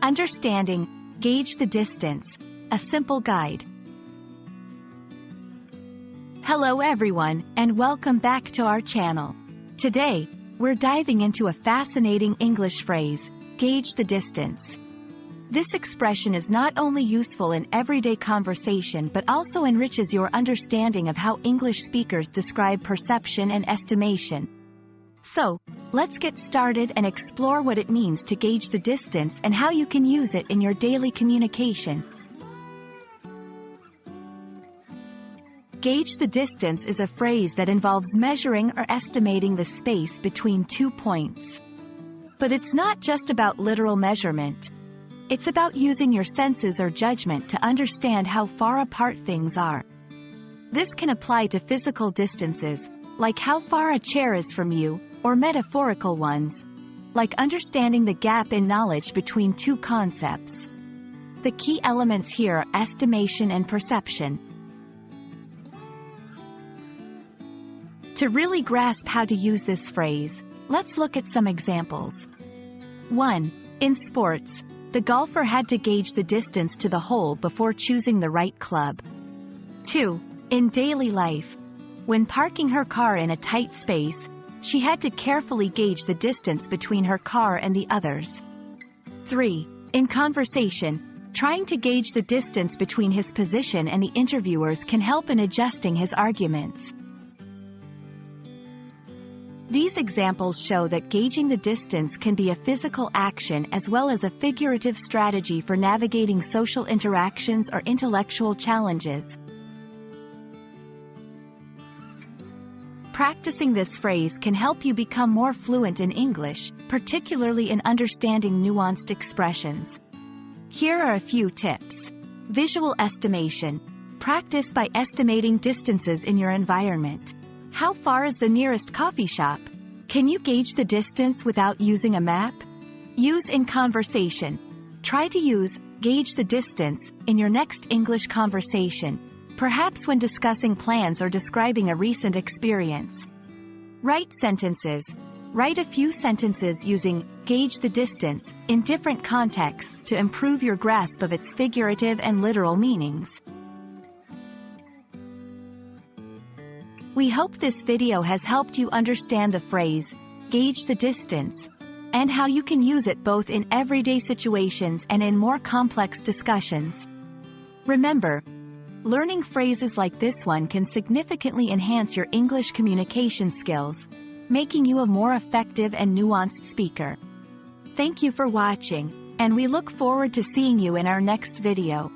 Understanding, gauge the distance, a simple guide. Hello everyone, and welcome back to our channel. Today, we're diving into a fascinating English phrase, gauge the distance. This expression is not only useful in everyday conversation but also enriches your understanding of how English speakers describe perception and estimation. So, let's get started and explore what it means to gauge the distance and how you can use it in your daily communication. Gauge the distance is a phrase that involves measuring or estimating the space between 2 points. But it's not just about literal measurement. It's about using your senses or judgment to understand how far apart things are. This can apply to physical distances, like how far a chair is from you, or metaphorical ones, like understanding the gap in knowledge between two concepts. The key elements here are estimation and perception. To really grasp how to use this phrase, let's look at some examples. 1. In sports, the golfer had to gauge the distance to the hole before choosing the right club. 2. In daily life, when parking her car in a tight space, she had to carefully gauge the distance between her car and the others. 3. In conversation, trying to gauge the distance between his position and the interviewers can help in adjusting his arguments. These examples show that gauging the distance can be a physical action as well as a figurative strategy for navigating social interactions or intellectual challenges. Practicing this phrase can help you become more fluent in English, particularly in understanding nuanced expressions. Here are a few tips. Visual estimation. Practice by estimating distances in your environment. How far is the nearest coffee shop? Can you gauge the distance without using a map? Use in conversation. Try to use gauge the distance in your next English conversation, perhaps when discussing plans or describing a recent experience. Write sentences. Write a few sentences using gauge the distance in different contexts to improve your grasp of its figurative and literal meanings. We hope this video has helped you understand the phrase, gauge the distance, and how you can use it both in everyday situations and in more complex discussions. Remember, learning phrases like this one can significantly enhance your English communication skills, making you a more effective and nuanced speaker. Thank you for watching, and we look forward to seeing you in our next video.